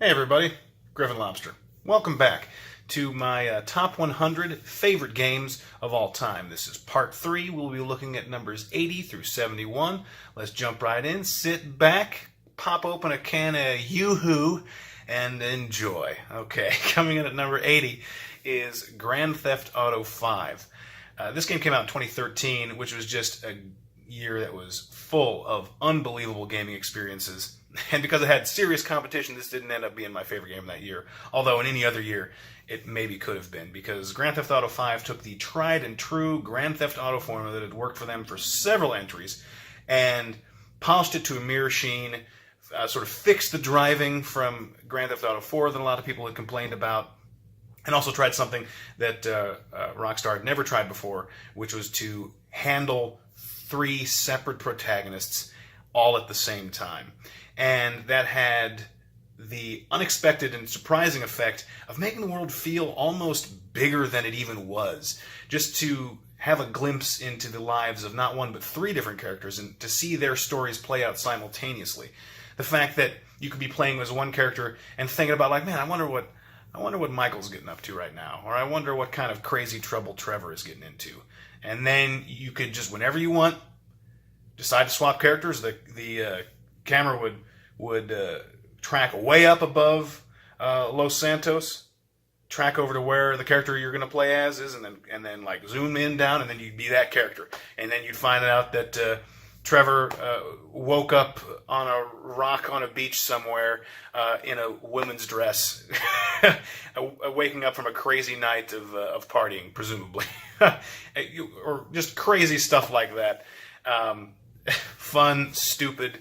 Hey everybody, Griffinlobster. Welcome back to my top 100 favorite games of all time. This is part 3. We'll be looking at numbers 80 through 71. Let's jump right in, sit back, pop open a can of Yoo-Hoo, and enjoy. Okay, coming in at number 80 is Grand Theft Auto 5. This game came out in 2013, which was just a year that was full of unbelievable gaming experiences. And because it had serious competition, this didn't end up being my favorite game that year. Although in any other year, it maybe could have been. Because Grand Theft Auto 5 took the tried and true Grand Theft Auto formula that had worked for them for several entries and polished it to a mere sheen, sort of fixed the driving from Grand Theft Auto 4 that a lot of people had complained about, and also tried something that Rockstar had never tried before, which was to handle 3 separate protagonists all at the same time. And that had the unexpected and surprising effect of making the world feel almost bigger than it even was. Just to have a glimpse into the lives of not one but 3 different characters and to see their stories play out simultaneously. The fact that you could be playing as one character and thinking about, like, man, I wonder what Michael's getting up to right now, or I wonder what kind of crazy trouble Trevor is getting into. And then you could just, whenever you want, decide to swap characters. The camera would track way up above Los Santos, track over to where the character you're going to play as is, and then like zoom in down, and then you'd be that character. And then you'd find out that Trevor woke up on a rock on a beach somewhere in a woman's dress, waking up from a crazy night of partying, presumably, or just crazy stuff like that. Fun, stupid,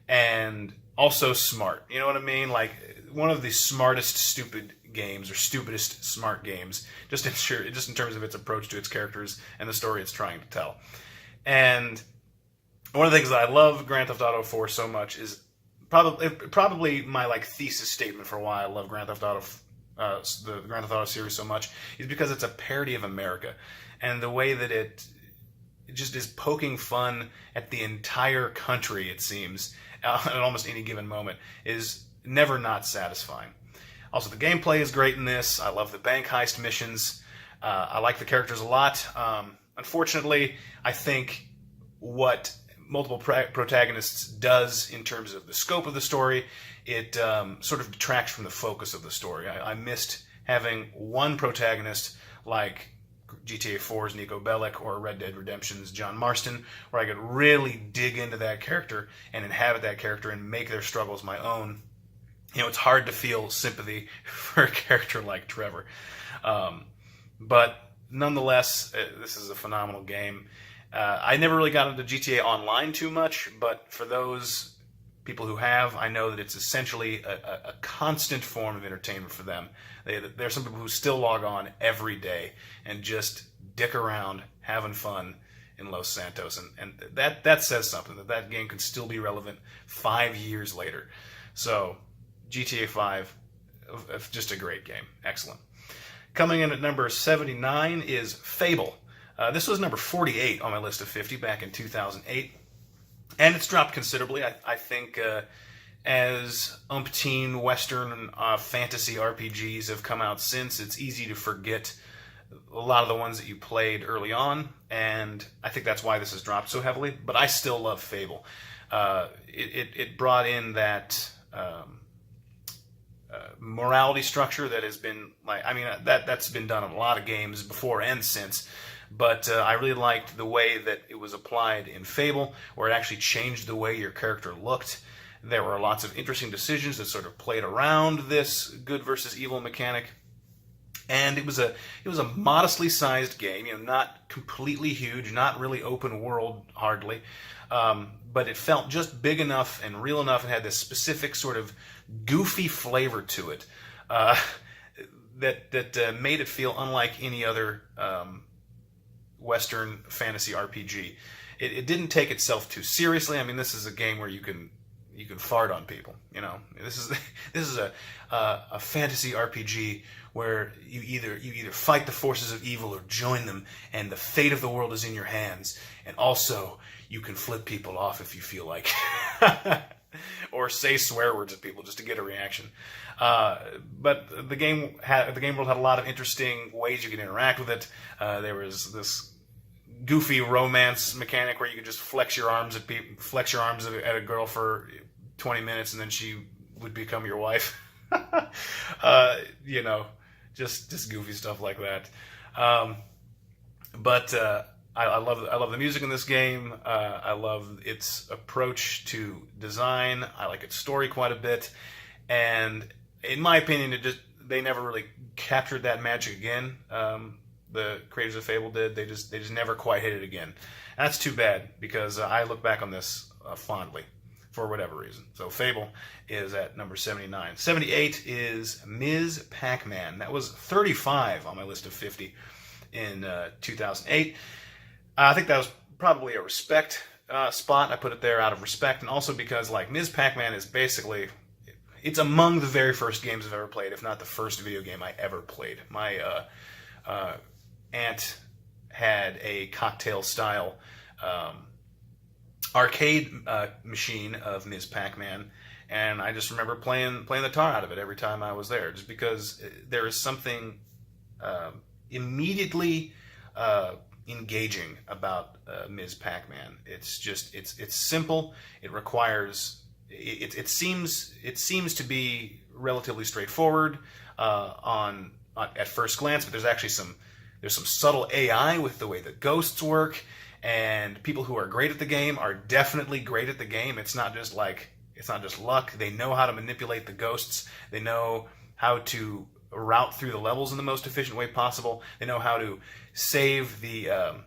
and also smart. You know what I mean? Like one of the smartest stupid games, or stupidest smart games, just in terms of its approach to its characters and the story it's trying to tell. And one of the things that I love Grand Theft Auto 4 so much is probably my like thesis statement for why I love Grand Theft Auto, the Grand Theft Auto series so much, is because it's a parody of America, and the way that it just is poking fun at the entire country, it seems, at almost any given moment, is never not satisfying. Also, the gameplay is great in this. I love the bank heist missions. I like the characters a lot. Unfortunately, I think what multiple protagonists does in terms of the scope of the story, it sort of detracts from the focus of the story. I missed having one protagonist like GTA 4's Nico Bellic or Red Dead Redemption's John Marston, where I could really dig into that character and inhabit that character and make their struggles my own. You know, it's hard to feel sympathy for a character like Trevor. But nonetheless, this is a phenomenal game. I never really got into GTA Online too much, but for those people who have, I know that it's essentially a constant form of entertainment for them. There are some people who still log on every day and just dick around, having fun in Los Santos. And that says something, that game can still be relevant 5 years later. So, GTA 5, just a great game. Excellent. Coming in at number 79 is Fable. This was number 48 on my list of 50 back in 2008. And it's dropped considerably. I think as umpteen Western fantasy RPGs have come out since, it's easy to forget a lot of the ones that you played early on, and I think that's why this has dropped so heavily. But I still love Fable. It brought in that morality structure that has been, like, I mean, that's been done in a lot of games before and since. But I really liked the way that it was applied in Fable, where it actually changed the way your character looked. There were lots of interesting decisions that sort of played around this good versus evil mechanic. And it was a modestly sized game, you know, not completely huge, not really open world hardly, but it felt just big enough and real enough, and had this specific sort of goofy flavor to it that made it feel unlike any other Western fantasy RPG. It didn't take itself too seriously. I mean, this is a game where you can fart on people. You know, this is a fantasy RPG where you either fight the forces of evil or join them, and the fate of the world is in your hands. And also, you can flip people off if you feel like. or say swear words at people just to get a reaction. But the game world had a lot of interesting ways you could interact with it. There was this goofy romance mechanic where you could just flex your arms at a girl for 20 minutes and then she would become your wife. Just goofy stuff like that. But I love the music in this game. I love its approach to design. I like its story quite a bit, and in my opinion, they never really captured that magic again. The creators of Fable did. They just never quite hit it again. And that's too bad because I look back on this fondly for whatever reason. So Fable is at number 79. 78 is Ms. Pac-Man. That was 35 on my list of 50 in 2008. I think that was probably a respect spot. I put it there out of respect, and also because like Ms. Pac-Man is basically, it's among the very first games I've ever played, if not the first video game I ever played. My aunt had a cocktail-style arcade machine of Ms. Pac-Man, and I just remember playing the tar out of it every time I was there, just because there is something immediately engaging about Ms. Pac-Man. It's simple. It requires it seems to be relatively straightforward at first glance, but there's actually some subtle AI with the way the ghosts work, and people who are great at the game are definitely great at the game. It's not just luck. They know how to manipulate the ghosts. They know how to route through the levels in the most efficient way possible. They know how to save the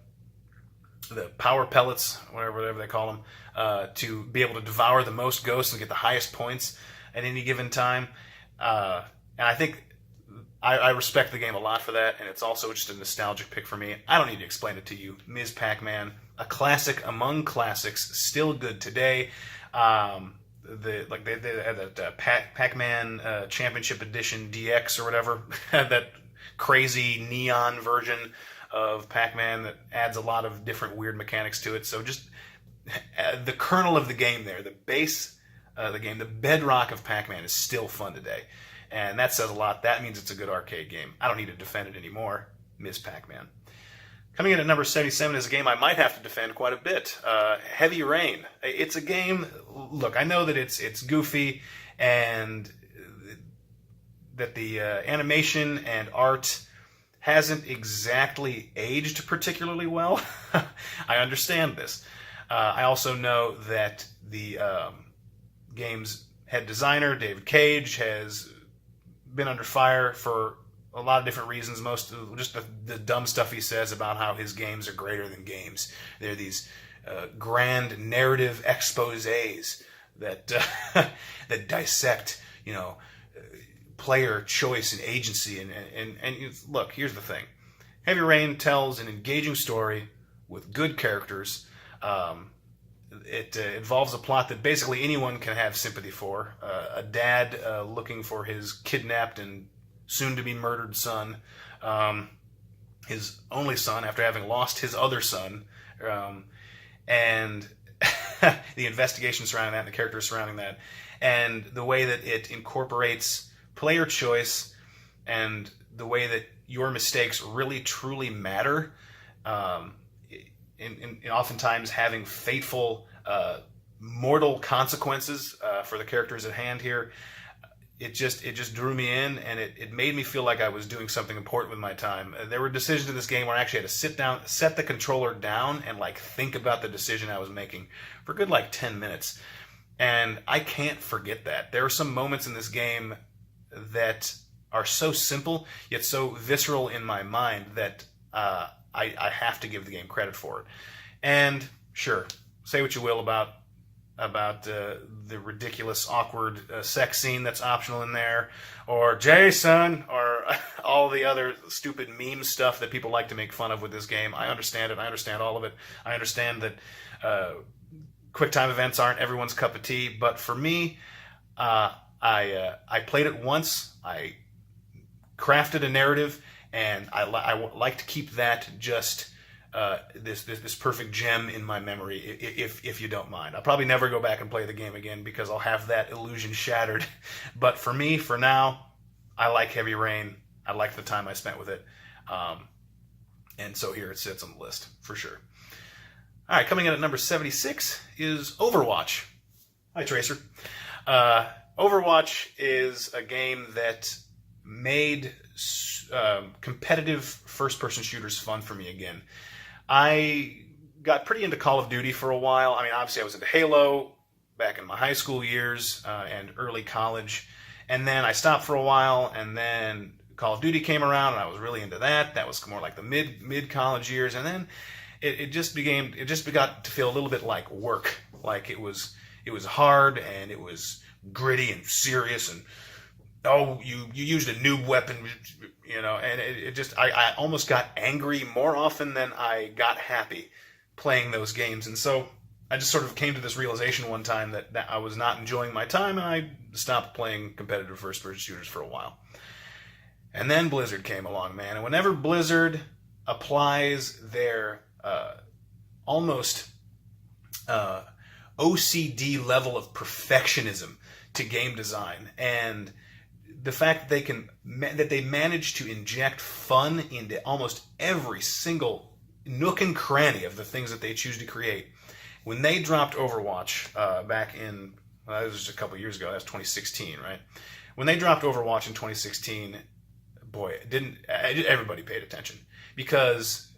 power pellets, whatever they call them, to be able to devour the most ghosts and get the highest points at any given time. And I think I respect the game a lot for that, and it's also just a nostalgic pick for me. I don't need to explain it to you. Ms. Pac-Man, a classic among classics, still good today. They had that Pac-Man Championship Edition DX or whatever, that crazy neon version of Pac-Man that adds a lot of different weird mechanics to it. So just the kernel of the game there, the base of the game, the bedrock of Pac-Man is still fun today. And that says a lot. That means it's a good arcade game. I don't need to defend it anymore. Ms. Pac-Man. Coming in at number 77 is a game I might have to defend quite a bit. Heavy Rain. It's a game, look, I know that it's goofy and that the animation and art hasn't exactly aged particularly well. I understand this. I also know that the game's head designer, David Cage, has been under fire for a lot of different reasons. Most of just the dumb stuff he says about how his games are greater than games. They're these grand narrative exposés that that dissect, player choice and agency. And look, here's the thing: Heavy Rain tells an engaging story with good characters. It involves a plot that basically anyone can have sympathy for. A dad looking for his kidnapped and soon-to-be murdered son, his only son after having lost his other son, and the investigation surrounding that and the characters surrounding that, and the way that it incorporates player choice and the way that your mistakes really truly matter. In oftentimes having fateful, mortal consequences for the characters at hand here. It just drew me in, and it made me feel like I was doing something important with my time. There were decisions in this game where I actually had to sit down, set the controller down, and think about the decision I was making for a good 10 minutes. And I can't forget that. There are some moments in this game that are so simple, yet so visceral in my mind that I have to give the game credit for it. And sure, say what you will about the ridiculous, awkward sex scene that's optional in there, or Jason, or all the other stupid meme stuff that people like to make fun of with this game. I understand it. I understand all of it. I understand that quick time events aren't everyone's cup of tea, but for me, I played it once. I crafted a narrative, and I like to keep that just this perfect gem in my memory, if you don't mind. I'll probably never go back and play the game again because I'll have that illusion shattered. But for me, for now, I like Heavy Rain. I like the time I spent with it. And so here it sits on the list, for sure. All right, coming in at number 76 is Overwatch. Hi, Tracer. Overwatch is a game that made competitive first-person shooters fun for me again. I got pretty into Call of Duty for a while. I mean, obviously I was into Halo back in my high school years and early college. And then I stopped for a while, and then Call of Duty came around, and I was really into that. That was more like the mid-college years. And then it just got to feel a little bit like work. Like it was hard, and it was gritty and serious, and you used a noob weapon, you know, and I almost got angry more often than I got happy playing those games. And so I just sort of came to this realization one time that I was not enjoying my time, and I stopped playing competitive first-person shooters for a while. And then Blizzard came along, man, and whenever Blizzard applies their almost OCD level of perfectionism to game design, and the fact that they manage to inject fun into almost every single nook and cranny of the things that they choose to create. When they dropped Overwatch back in, that was just a couple years ago, that's 2016, right? When they dropped Overwatch in 2016, boy, everybody paid attention. Because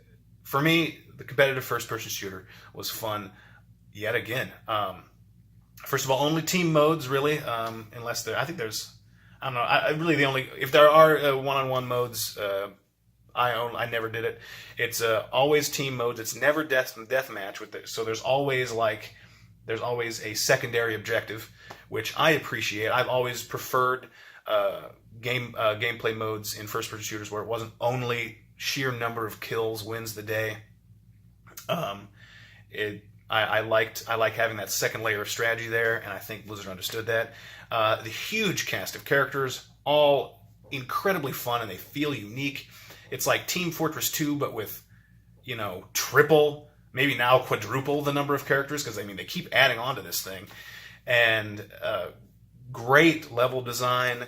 for me, the competitive first-person shooter was fun yet again. First of all, only team modes, really, unless I think there's, I don't know, if there are one-on-one modes, I never did it. It's always team modes. It's never deathmatch with it. So there's always a secondary objective, which I appreciate. I've always preferred gameplay modes in first-person shooters where it wasn't only sheer number of kills wins the day. I like having that second layer of strategy there, and I think Blizzard understood that. The huge cast of characters, all incredibly fun, and they feel unique. It's like Team Fortress 2, but with, triple, maybe now quadruple the number of characters, because, they keep adding on to this thing. And great level design,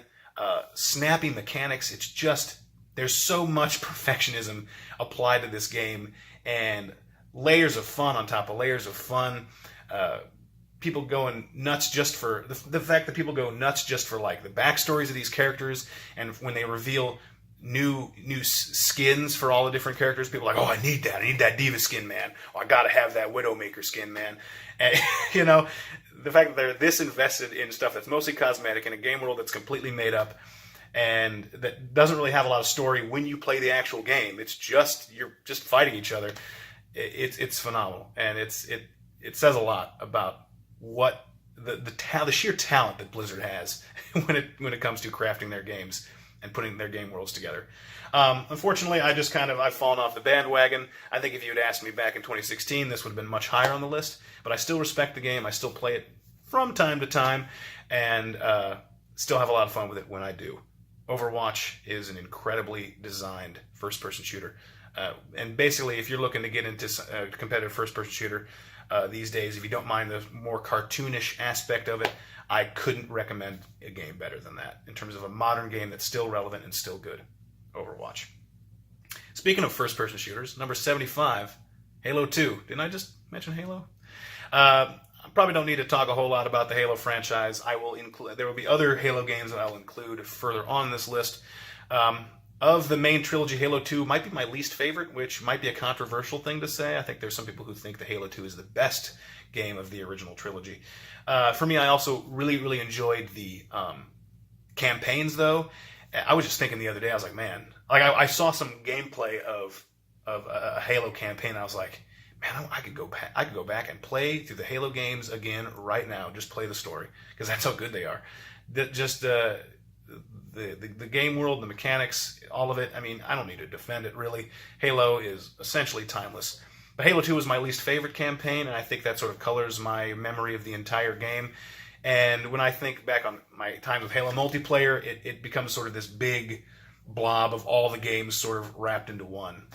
snappy mechanics. It's just, there's so much perfectionism applied to this game, and layers of fun on top of layers of fun. People going nuts just for the fact that people go nuts just for like the backstories of these characters, and when they reveal new skins for all the different characters, people are like, oh, I need that Diva skin, man. Oh, I gotta have that Widowmaker skin, man. And the fact that they're this invested in stuff that's mostly cosmetic in a game world that's completely made up and that doesn't really have a lot of story when you play the actual game. It's just you're just fighting each other. It's phenomenal, and it says a lot about what the sheer talent that Blizzard has when it comes to crafting their games and putting their game worlds together. Unfortunately, I've fallen off the bandwagon. I think if you had asked me back in 2016, this would have been much higher on the list. But I still respect the game. I still play it from time to time, and still have a lot of fun with it when I do. Overwatch is an incredibly designed first-person shooter. And basically, if you're looking to get into a competitive first-person shooter these days, if you don't mind the more cartoonish aspect of it, I couldn't recommend a game better than that in terms of a modern game that's still relevant and still good. Overwatch. Speaking of first-person shooters, number 75, Halo 2. Didn't I just mention Halo? I probably don't need to talk a whole lot about the Halo franchise. There will be other Halo games that I'll include further on this list. Of the main trilogy, Halo 2 might be my least favorite, which might be a controversial thing to say. I think there's some people who think that Halo 2 is the best game of the original trilogy. For me, I also really, really enjoyed the campaigns, though. I was just thinking the other day, I was like, man, I saw some gameplay of a Halo campaign, and I was like, man, I could go back and play through the Halo games again right now, just play the story, because that's how good they are. The game world, the mechanics, all of it, I don't need to defend it, really. Halo is essentially timeless. But Halo 2 was my least favorite campaign, and I think that sort of colors my memory of the entire game. And when I think back on my time with Halo multiplayer, it becomes sort of this big blob of all the games sort of wrapped into one.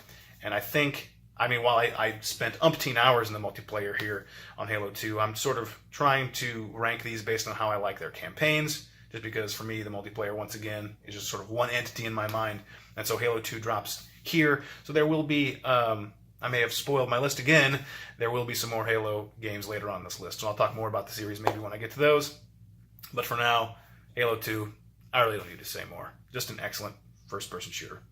And I think I mean, while I spent umpteen hours in the multiplayer here on Halo 2, I'm sort of trying to rank these based on how I like their campaigns, just because for me, the multiplayer, once again, is just sort of one entity in my mind. And so Halo 2 drops here. So there will be, I may have spoiled my list again, there will be some more Halo games later on this list. So I'll talk more about the series maybe when I get to those. But for now, Halo 2, I really don't need to say more. Just an excellent first-person shooter.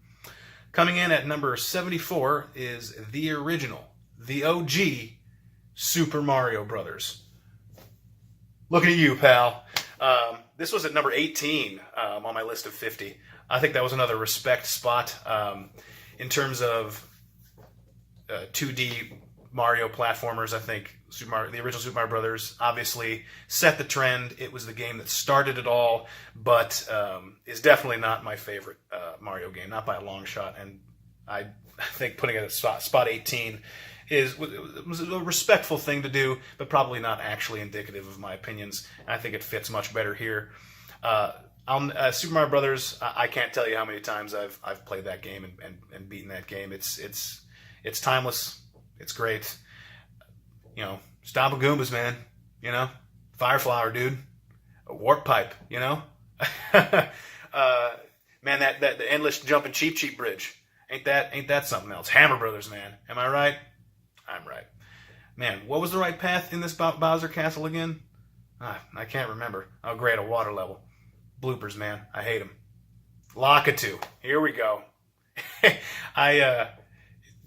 Coming in at number 74 is the original, the OG, Super Mario Brothers. Looking at you, pal. This was at number 18 on my list of 50. I think that was another respect spot in terms of 2D Mario platformers. I think the original Super Mario Brothers obviously set the trend. It was the game that started it all, but is definitely not my favorite Mario game, not by a long shot. And I think putting it at spot 18 was a respectful thing to do, but probably not actually indicative of my opinions. And I think it fits much better here. Super Mario Brothers, I can't tell you how many times I've played that game and beaten that game. It's timeless. It's great. You know, Stompa Goombas, man. You know, Fire Flower, dude. A Warp Pipe, you know. Man, the endless jumping Cheep Bridge. Ain't that something else? Hammer Brothers, man. Am I right? I'm right. Man, what was the right path in this Bowser Castle again? I can't remember. Oh, great, a water level. Bloopers, man. I hate them. Lakitu. Here we go.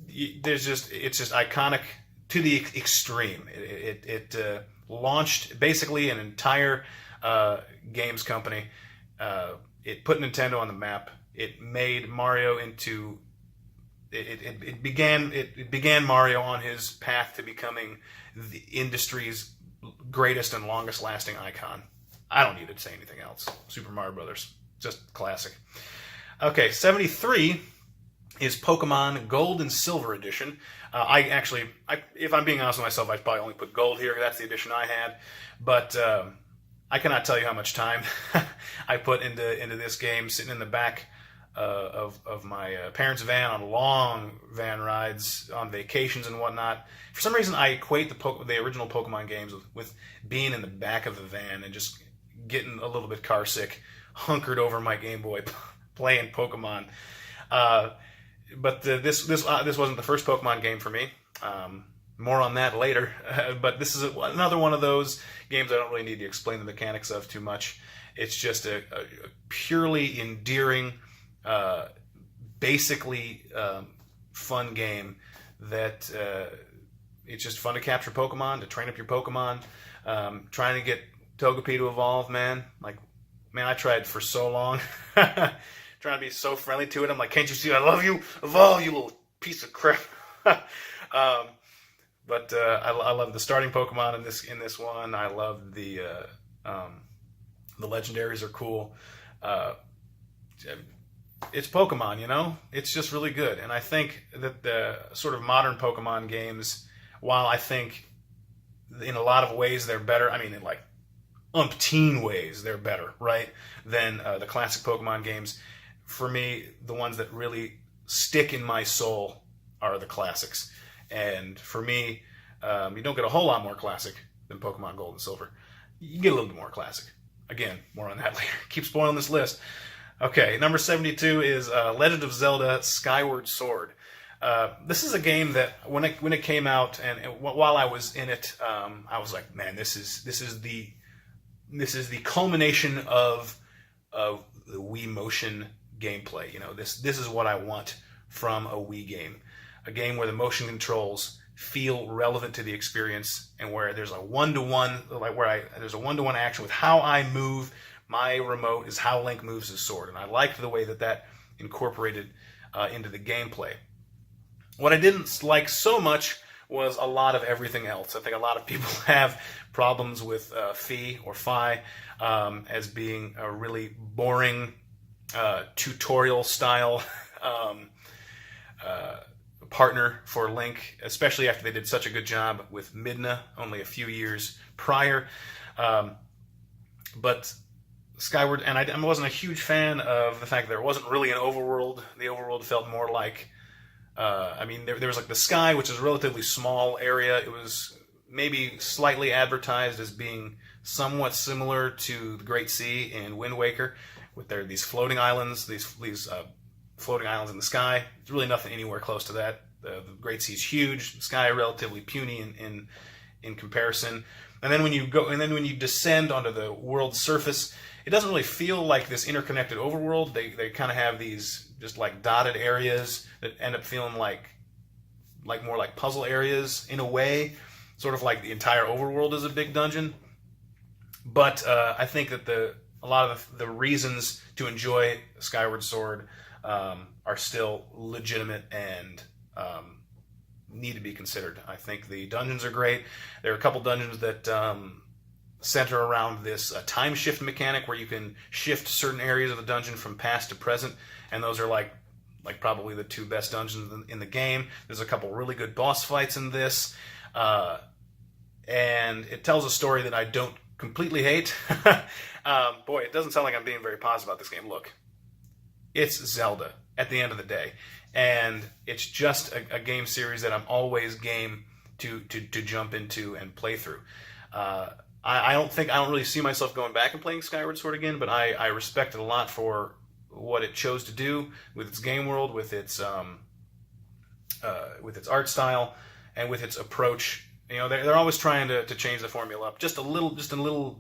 It's just iconic to the extreme. It launched basically an entire games company. It put Nintendo on the map. It made Mario into. It began Mario on his path to becoming the industry's greatest and longest lasting icon. I don't need to say anything else. Super Mario Brothers, just classic. Okay, 73 is Pokemon Gold and Silver Edition. If I'm being honest with myself, I'd probably only put Gold here. That's the edition I had. But I cannot tell you how much time I put into this game, sitting in the back of my parents' van on long van rides, on vacations and whatnot. For some reason, I equate the original Pokemon games with being in the back of the van and just getting a little bit car sick, hunkered over my Game Boy, playing Pokemon. But this wasn't the first Pokemon game for me. More on that later. But this is another one of those games I don't really need to explain the mechanics of too much. It's just a purely endearing, basically fun game that it's just fun to capture Pokemon, to train up your Pokemon, trying to get Togepi to evolve, man. Like, man, I tried for so long. Trying to be so friendly to it. I'm like, can't you see I love you? Evolve, you little piece of crap. But I love the starting Pokemon in this one. I love the legendaries are cool. It's Pokemon, you know? It's just really good. And I think that the sort of modern Pokemon games, while I think in a lot of ways they're better, I mean, in like umpteen ways they're better, right, than the classic Pokemon games. For me, the ones that really stick in my soul are the classics. And for me, you don't get a whole lot more classic than Pokemon Gold and Silver. You get a little bit more classic. Again, more on that later. Keep spoiling this list. Okay, number 72 is Legend of Zelda Skyward Sword. This is a game that when it came out, and while I was in it, I was like, man, this is the culmination of the Wii Motion gameplay. You know, this is what I want from a Wii game. A game where the motion controls feel relevant to the experience, and where there's a one-to-one, there's a one-to-one action with how I move my remote is how Link moves his sword. And I liked the way that incorporated into the gameplay. What I didn't like so much was a lot of everything else. I think a lot of people have problems with Fi as being a really boring tutorial style partner for Link, especially after they did such a good job with Midna only a few years prior. But Skyward, and I wasn't a huge fan of the fact that there wasn't really an overworld. The overworld felt more like I mean, there was like the sky, which is a relatively small area. It was maybe slightly advertised as being somewhat similar to the Great Sea in Wind Waker, with these floating islands, these floating islands in the sky. There's really nothing anywhere close to that. The Great Sea is huge. The sky relatively puny in comparison. And then when you descend onto the world's surface, it doesn't really feel like this interconnected overworld. They kind of have these just like dotted areas that end up feeling like more like puzzle areas in a way, sort of like the entire overworld is a big dungeon. But I think that a lot of the reasons to enjoy Skyward Sword are still legitimate and need to be considered. I think the dungeons are great. There are a couple dungeons that center around this time shift mechanic where you can shift certain areas of the dungeon from past to present, and those are like probably the two best dungeons in the game. There's a couple really good boss fights in this, and it tells a story that I don't completely hate. Boy, it doesn't sound like I'm being very positive about this game. Look, it's Zelda at the end of the day, and it's just a game series that I'm always game to jump into and play through. I don't really see myself going back and playing Skyward Sword again, but I respect it a lot for what it chose to do with its game world, with its art style, and with its approach. You know, they're always trying to change the formula up just in little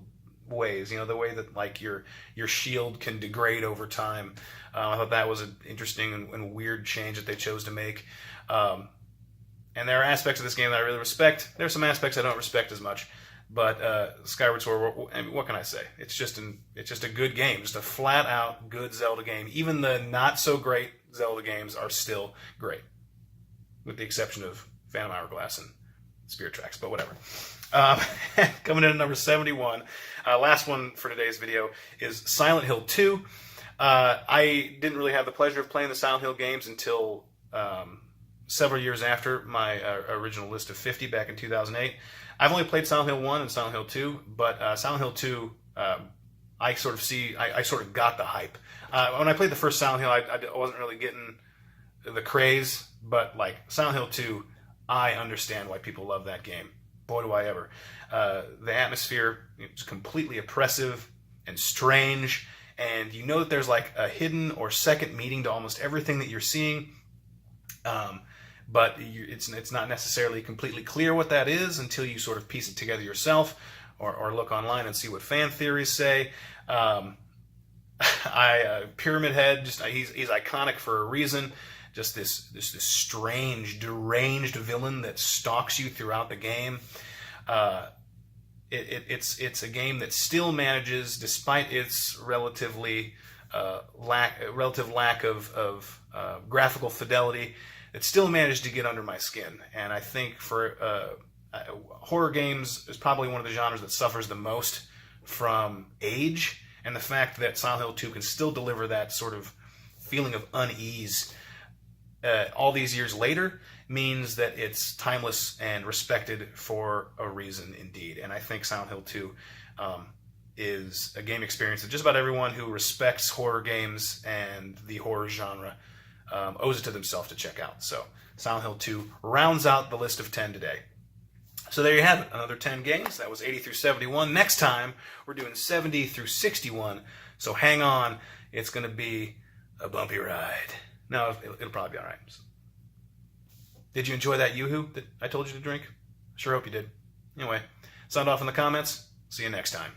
ways. You know, the way that like your shield can degrade over time. I thought that was an interesting and weird change that they chose to make. And there are aspects of this game that I really respect. There are some aspects I don't respect as much. But Skyward Sword, I mean, what can I say? It's just a good game, just a flat out good Zelda game. Even the not so great Zelda games are still great, with the exception of Phantom Hourglass and Spirit Tracks. But whatever. Coming in at number 71, last one for today's video is Silent Hill 2. I didn't really have the pleasure of playing the Silent Hill games until several years after my original list of 50 back in 2008. I've only played Silent Hill 1 and Silent Hill 2, but Silent Hill 2, I sort of got the hype. When I played the first Silent Hill, I wasn't really getting the craze, but like Silent Hill 2, I understand why people love that game. Boy, do I ever. The atmosphere is completely oppressive and strange, and you know that there's like a hidden or second meaning to almost everything that you're seeing. But it's not necessarily completely clear what that is until you sort of piece it together yourself, or look online and see what fan theories say. Pyramid Head, he's iconic for a reason. Just this strange, deranged villain that stalks you throughout the game. It's a game that still manages, despite its relative lack of graphical fidelity, it still managed to get under my skin. And I think for horror games is probably one of the genres that suffers the most from age, and the fact that Silent Hill 2 can still deliver that sort of feeling of unease all these years later means that it's timeless and respected for a reason indeed. And I think Silent Hill 2 is a game experience that just about everyone who respects horror games and the horror genre owes it to themselves to check out. So Silent Hill 2 rounds out the list of 10 today. So there you have it, another 10 games. That was 80 through 71. Next time, we're doing 70 through 61. So hang on, it's going to be a bumpy ride. No, it'll probably be all right. Did you enjoy that Yoo-hoo that I told you to drink? Sure hope you did. Anyway, sound off in the comments. See you next time.